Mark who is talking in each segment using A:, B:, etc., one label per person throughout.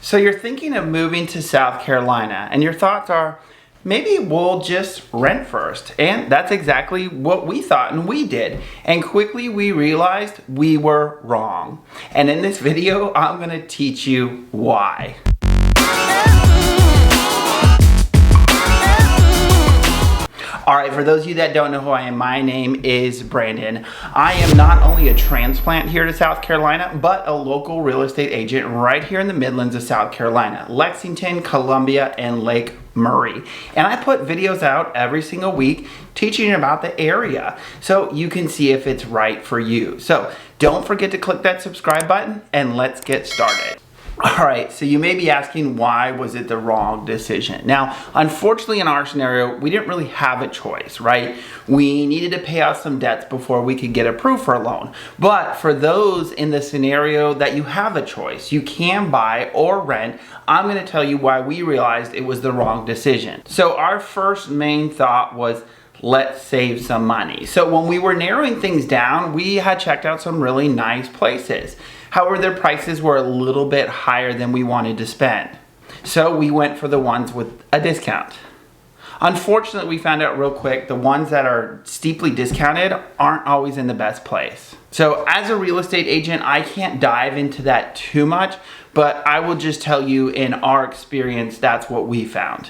A: So you're thinking of moving to South Carolina and your thoughts are, maybe we'll just rent first. And that's exactly what we thought and we did. And quickly we realized we were wrong. And in this video, I'm gonna teach you why. All right, for those of you that don't know who I am, my name is Brandon. I am not only a transplant here to South Carolina, but a local real estate agent right here in the Midlands of South Carolina, Lexington, Columbia, and Lake Murray. And I put videos out every single week teaching you about the area so you can see if it's right for you. So don't forget to click that subscribe button and let's get started. All right, so you may be asking, why was it the wrong decision? Now, unfortunately in our scenario, we didn't really have a choice, right? We needed to pay off some debts before we could get approved for a loan. But for those in the scenario that you have a choice, you can buy or rent, I'm gonna tell you why we realized it was the wrong decision. So our first main thought was, let's save some money. So when we were narrowing things down, we had checked out some really nice places. However, their prices were a little bit higher than we wanted to spend. So we went for the ones with a discount. Unfortunately, we found out real quick, the ones that are steeply discounted aren't always in the best place. So as a real estate agent, I can't dive into that too much, but I will just tell you in our experience, that's what we found.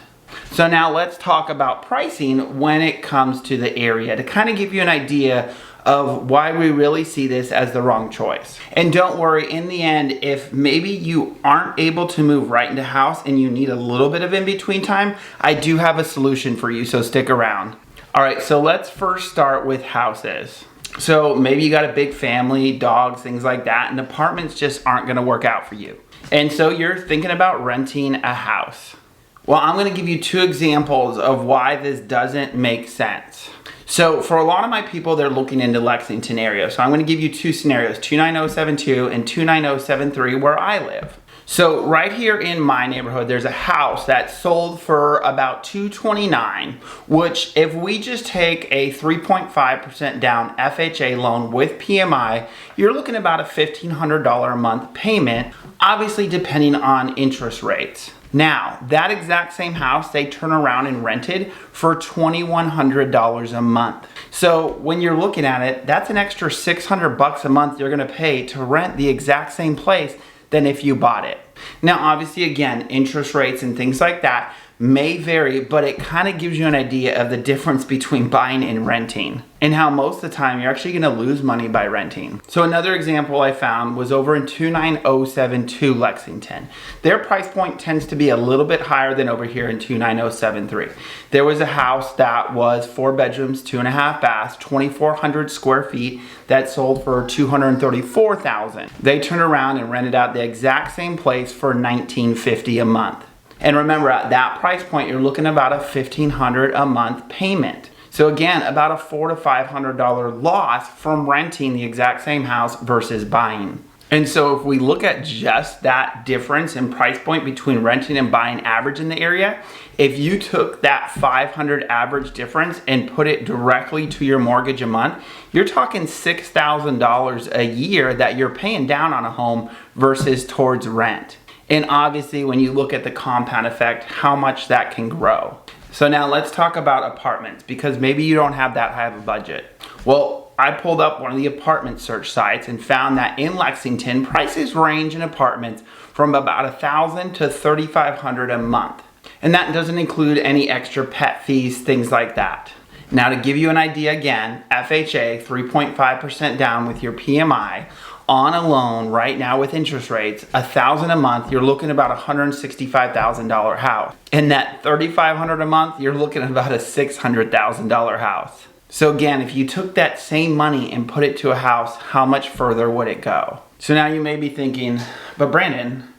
A: So now let's talk about pricing when it comes to the area to kind of give you an idea of why we really see this as the wrong choice. And don't worry, in the end, if maybe you aren't able to move right into house and you need a little bit of in-between time, I do have a solution for you, so stick around. All right, so let's first start with houses. So maybe you got a big family, dogs, things like that, and apartments just aren't gonna work out for you. And so you're thinking about renting a house. Well, I'm gonna give you two examples of why this doesn't make sense. So for a lot of my people, they're looking into Lexington area. So I'm gonna give you two scenarios, 29072 and 29073 where I live. So right here in my neighborhood, there's a house that sold for about $229, which if we just take a 3.5% down FHA loan with PMI, you're looking about a $1,500 a month payment, obviously depending on interest rates. Now, that exact same house, they turn around and rented for $2,100 a month. So when you're looking at it, that's an extra $600 a month you're gonna pay to rent the exact same place than if you bought it. Now, obviously, again, interest rates and things like that may vary, but it kind of gives you an idea of the difference between buying and renting and how most of the time you're actually gonna lose money by renting. So another example I found was over in 29072 Lexington. Their price point tends to be a little bit higher than over here in 29073. There was a house that was 4 bedrooms, 2.5 baths, 2,400 square feet that sold for $234,000. They turned around and rented out the exact same place for $1,950 a month. And remember, at that price point, you're looking at about a $1,500 a month payment. So again, about a $400 to $500 loss from renting the exact same house versus buying. And so if we look at just that difference in price point between renting and buying average in the area, if you took that $500 average difference and put it directly to your mortgage a month, you're talking $6,000 a year that you're paying down on a home versus towards rent. And obviously when you look at the compound effect, how much that can grow. So now let's talk about apartments because maybe you don't have that high of a budget. Well, I pulled up one of the apartment search sites and found that in Lexington, prices range in apartments from about $1,000 to $3,500 a month. And that doesn't include any extra pet fees, things like that. Now to give you an idea again, FHA, 3.5% down with your PMI, on a loan right now with interest rates, $1,000 a month, you're looking at about a $165,000 house. And that $3,500 a month, you're looking at about a $600,000 house. So again, if you took that same money and put it to a house, how much further would it go? So now you may be thinking, but Brandon,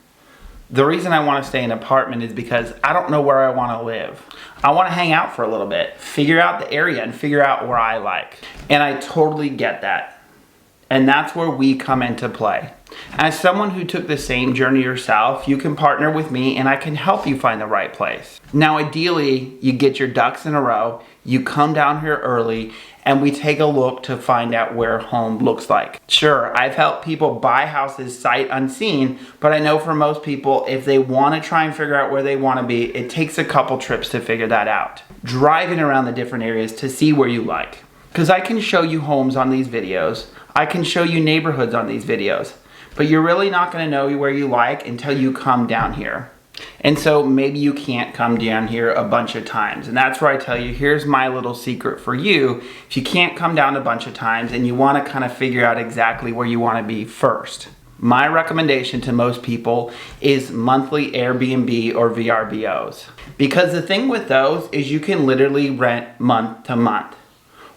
A: the reason I want to stay in an apartment is because I don't know where I want to live. I want to hang out for a little bit, figure out the area and figure out where I like. And I totally get that. And that's where we come into play. As someone who took the same journey yourself, you can partner with me and I can help you find the right place. Now, ideally, you get your ducks in a row, you come down here early and we take a look to find out where a home looks like. Sure, I've helped people buy houses sight unseen, but I know for most people, if they want to try and figure out where they want to be, it takes a couple trips to figure that out. Driving around the different areas to see where you like. Because I can show you homes on these videos, I can show you neighborhoods on these videos, but you're really not going to know where you like until you come down here. And so maybe you can't come down here a bunch of times. And that's where I tell you, here's my little secret for you. If you can't come down a bunch of times and you want to kind of figure out exactly where you want to be first, my recommendation to most people is monthly Airbnb or VRBOs. Because the thing with those is you can literally rent month to month.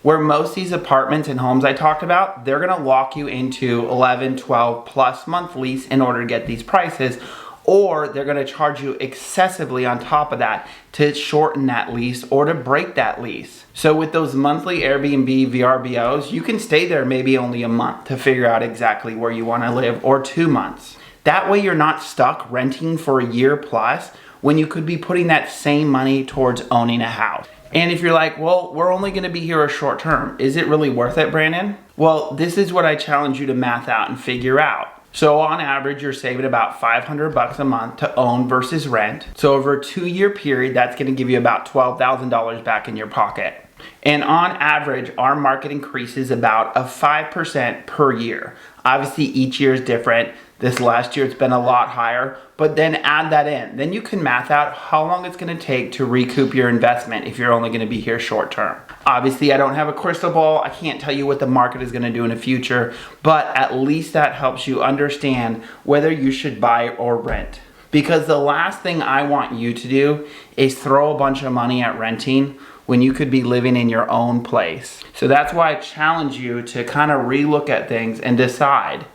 A: Where most of these apartments and homes I talked about, they're gonna lock you into 11, 12 plus month lease in order to get these prices, or they're gonna charge you excessively on top of that to shorten that lease or to break that lease. So with those monthly Airbnb VRBOs, you can stay there maybe only a month to figure out exactly where you wanna live, or 2 months. That way you're not stuck renting for a year plus when you could be putting that same money towards owning a house. And if you're like, well, we're only gonna be here a short term, is it really worth it, Brandon? Well, this is what I challenge you to math out and figure out. So on average, you're saving about $500 a month to own versus rent. So over a 2-year period, that's gonna give you about $12,000 back in your pocket. And on average, our market increases about a 5% per year. Obviously, each year is different. This last year, it's been a lot higher, but then add that in. Then you can math out how long it's gonna take to recoup your investment if you're only gonna be here short term. Obviously, I don't have a crystal ball. I can't tell you what the market is gonna do in the future, but at least that helps you understand whether you should buy or rent. Because the last thing I want you to do is throw a bunch of money at renting when you could be living in your own place. So that's why I challenge you to kind of relook at things and decide,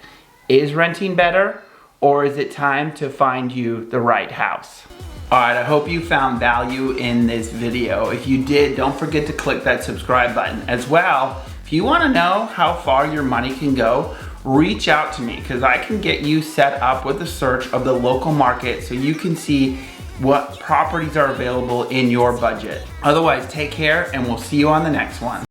A: is renting better, or is it time to find you the right house? All right, I hope you found value in this video. If you did, don't forget to click that subscribe button. As well, if you wanna know how far your money can go, reach out to me, because I can get you set up with a search of the local market so you can see what properties are available in your budget. Otherwise, take care and we'll see you on the next one.